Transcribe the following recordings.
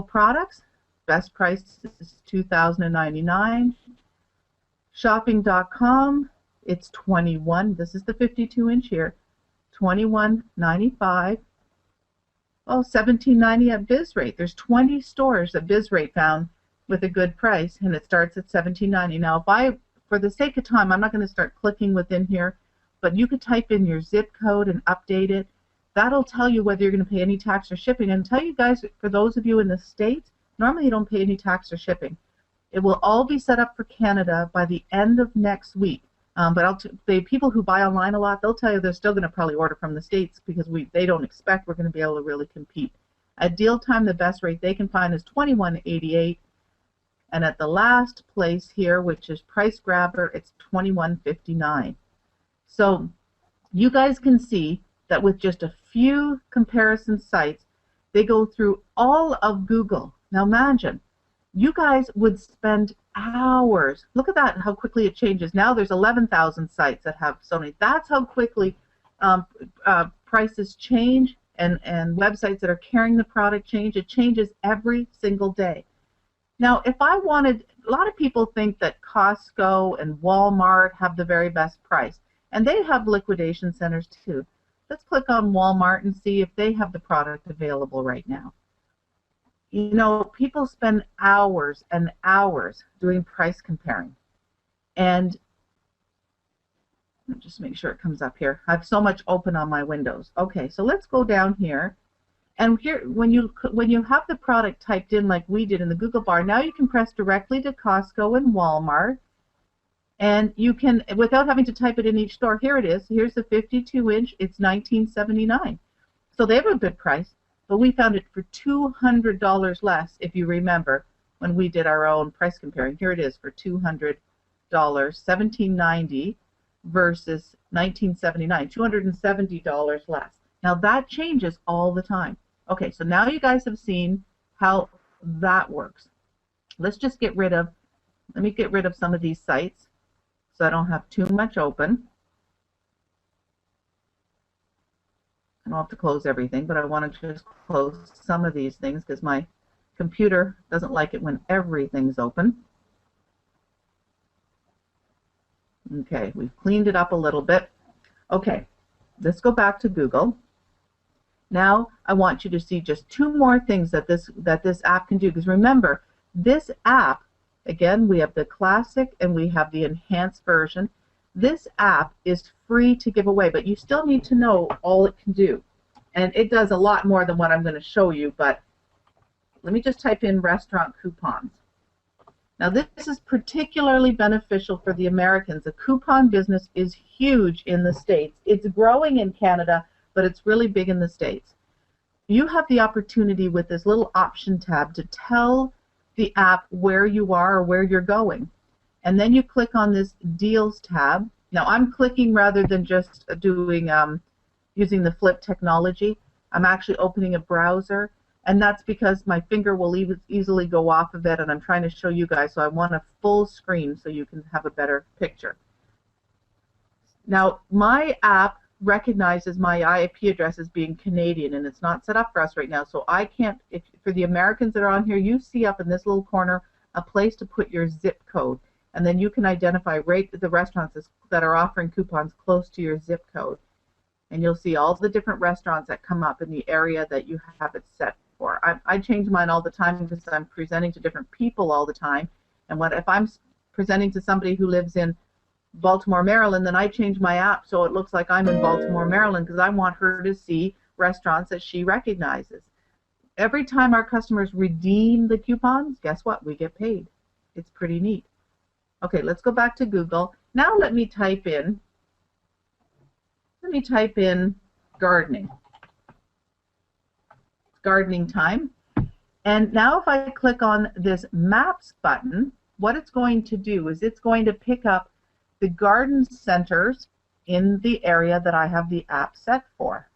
products, best price is $2,099. Shopping.com, it's 21. This is the 52-inch here, $21.95. Oh, $17.90 at BizRate. There's 20 stores that BizRate found with a good price, and it starts at $17.90. Now, for the sake of time, I'm not going to start clicking within here, but you could type in your zip code and update it. That'll tell you whether you're going to pay any tax or shipping. And tell you guys, for those of you in the States, normally you don't pay any tax or shipping. It will all be set up for Canada by the end of next week. But the people who buy online a lot, they'll tell you they're still going to probably order from the States because they don't expect we're going to be able to really compete. At deal time, the best rate they can find is $21.88. And at the last place here, which is Price Grabber, it's $21.59. So you guys can see that with just a few comparison sites, they go through all of Google. Now imagine, you guys would spend hours. Look at that, how quickly it changes. Now there's 11,000 sites that have Sony. That's how quickly prices change, and websites that are carrying the product change. It changes every single day. Now, if I wanted, a lot of people think that Costco and Walmart have the very best price, and they have liquidation centers too. Let's click on Walmart and see if they have the product available right now. You know, people spend hours and hours doing price comparing. And just make sure it comes up here. I have so much open on my windows. Okay, so let's go down here. And here, when you have the product typed in like we did in the Google bar, now you can press directly to Costco and Walmart. And you can, without having to type it in each store, here it is. Here's the 52-inch. It's $19.79. So they have a good price, but we found it for $200 less, if you remember, when we did our own price comparing. Here it is for $200, $17.90 versus $19.79, $270 less. Now that changes all the time. Okay, so now you guys have seen how that works. Let's just let me get rid of some of these sites so I don't have too much open. I don't have to close everything, but I want to just close some of these things because my computer doesn't like it when everything's open. Okay, we've cleaned it up a little bit. Okay, let's go back to Google. Now I want you to see just two more things that this app can do, because remember, this app, again, we have the classic and we have the enhanced version. This app is free to give away, but you still need to know all it can do. And it does a lot more than what I'm going to show you, but let me just type in restaurant coupons. Now this is particularly beneficial for the Americans. The coupon business is huge in the States. It's growing in Canada, but it's really big in the States. You have the opportunity with this little option tab to tell the app where you are or where you're going. And then you click on this Deals tab. Now I'm clicking rather than just doing using the flip technology. I'm actually opening a browser, and that's because my finger will easily go off of it, and I'm trying to show you guys, so I want a full screen so you can have a better picture. Now my app recognizes my IP address as being Canadian, and it's not set up for us right now, so I can't, for the Americans that are on here, you see up in this little corner a place to put your zip code, and then you can identify the restaurants that are offering coupons close to your zip code, and you'll see all the different restaurants that come up in the area that you have it set for. I change mine all the time because I'm presenting to different people all the time, and if I'm presenting to somebody who lives in Baltimore, Maryland, then I change my app so it looks like I'm in Baltimore, Maryland, because I want her to see restaurants that she recognizes. Every time our customers redeem the coupons, guess what? We get paid. It's pretty neat. Okay, let's go back to Google. Now let me type in gardening. Gardening time. And now if I click on this Maps button, what it's going to do is it's going to pick up the garden centers in the area that I have the app set for.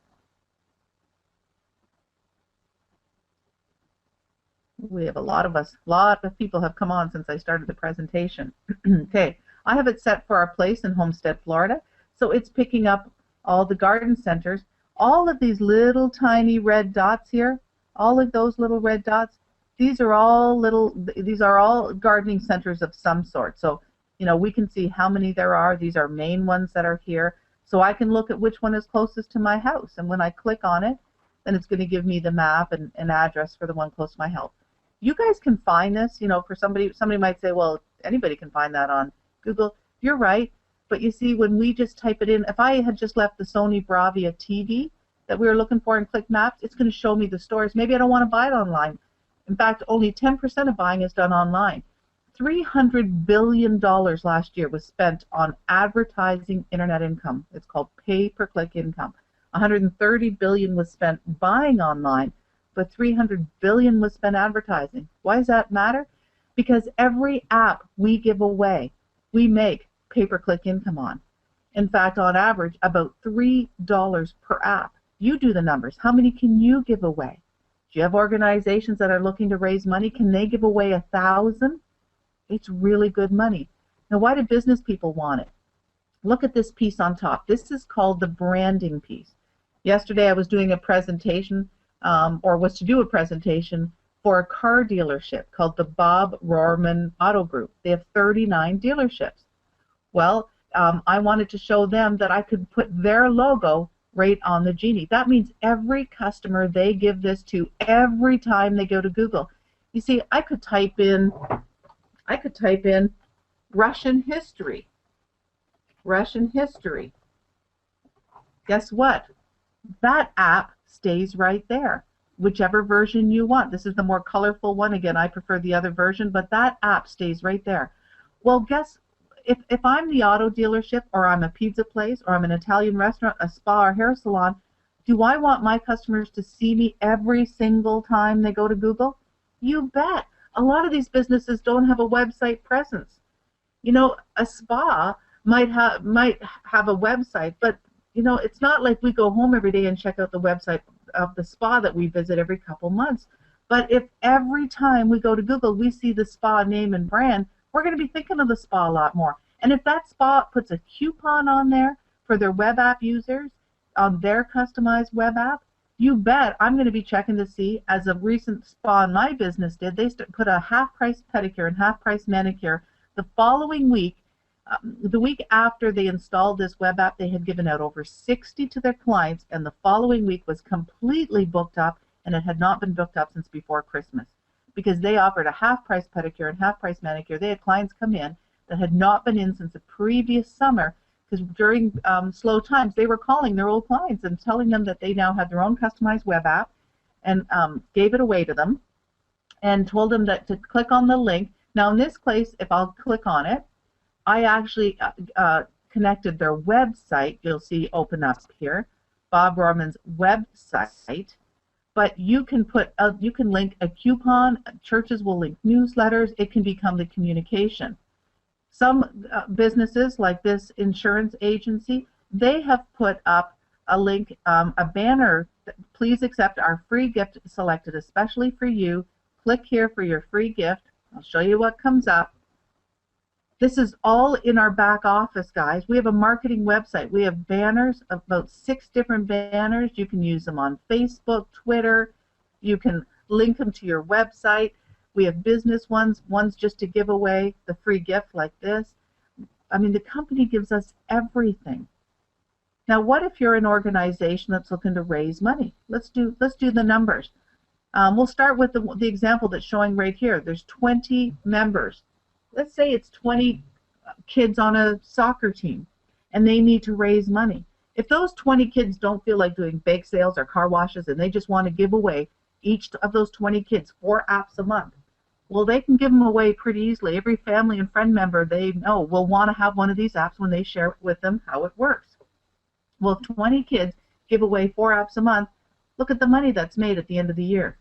We have a lot of people have come on since I started the presentation. Okay, I have it set for our place in Homestead, Florida, so it's picking up all the garden centers. All of these little tiny red dots here, all of those little red dots, these are all gardening centers of some sort. So, you know, we can see how many there are. These are main ones that are here. So I can look at which one is closest to my house. And when I click on it, then it's going to give me the map and an address for the one close to my house. You guys can find this, you know, for somebody might say, well, anybody can find that on Google. You're right. But you see, when we just type it in, if I had just left the Sony Bravia TV that we were looking for and click maps, it's going to show me the stores. Maybe I don't want to buy it online. In fact, only 10% of buying is done online. $300 billion last year was spent on advertising internet income. It's called pay-per-click income. $130 billion was spent buying online, but $300 billion was spent advertising. Why does that matter? Because every app we give away, we make pay-per-click income on. In fact, on average, about $3 per app. You do the numbers. How many can you give away? Do you have organizations that are looking to raise money? Can they give away 1,000? It's really good money. Now, why do business people want it? Look at this piece on top. This is called the branding piece. Yesterday I was doing a presentation, or was to do a presentation for a car dealership called the Bob Rohrman Auto Group. They have 39 dealerships. Well, I wanted to show them that I could put their logo right on the Genie. That means every customer they give this to every time they go to Google. You see, I could type in Russian history. Russian history. Guess what? That app stays right there, whichever version you want. This is the more colorful one. Again, I prefer the other version, but that app stays right there. Well, if I'm the auto dealership, or I'm a pizza place, or I'm an Italian restaurant, a spa or hair salon, do I want my customers to see me every single time they go to Google? You bet. A lot of these businesses don't have a website presence. You know, a spa might have a website, but you know, it's not like we go home every day and check out the website of the spa that we visit every couple months. But if every time we go to Google we see the spa name and brand, we're going to be thinking of the spa a lot more. And if that spa puts a coupon on there for their web app users on their customized web app, you bet I'm going to be checking to see, as a recent spa in my business did, they put a half-price pedicure and half-price manicure the following week. The week after they installed this web app, they had given out over 60 to their clients, and the following week was completely booked up, and it had not been booked up since before Christmas, because they offered a half-price pedicure and half-price manicure. They had clients come in that had not been in since the previous summer, because during slow times they were calling their old clients and telling them that they now had their own customized web app, and gave it away to them and told them that to click on the link. Now in this case, if I'll click on it, I actually connected their website. You'll see open up here, Bob Rohrman's website. But you can link a coupon. Churches will link newsletters. It can become the communication. Some businesses, like this insurance agency, they have put up a link, a banner. Please accept our free gift selected especially for you. Click here for your free gift. I'll show you what comes up. This is all in our back office, guys. We have a marketing website. We have banners, about 6 different banners. You can use them on Facebook, Twitter. You can link them to your website. We have business ones just to give away the free gift like this. I mean, the company gives us everything. Now, what if you're an organization that's looking to raise money? Let's do the numbers. We'll start with the example that's showing right here. There's 20 members. Let's say it's 20 kids on a soccer team, and they need to raise money. If those 20 kids don't feel like doing bake sales or car washes, and they just want to give away each of those 20 kids 4 apps a month, well, they can give them away pretty easily. Every family and friend member they know will want to have one of these apps when they share with them how it works. Well, if 20 kids give away 4 apps a month, look at the money that's made at the end of the year.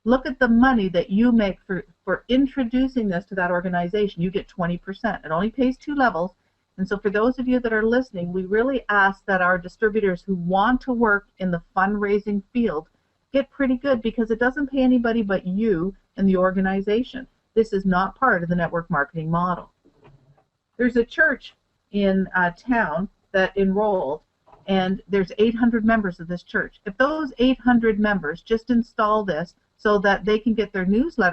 Look at the money that you make for introducing this to that organization. You get 20%. It only pays 2 levels. And so for those of you that are listening, we really ask that our distributors who want to work in the fundraising field get pretty good, because it doesn't pay anybody but you and the organization. This is not part of the network marketing model. There's a church in town that enrolled, and there's 800 members of this church. If those 800 members just install this, so that they can get their newsletter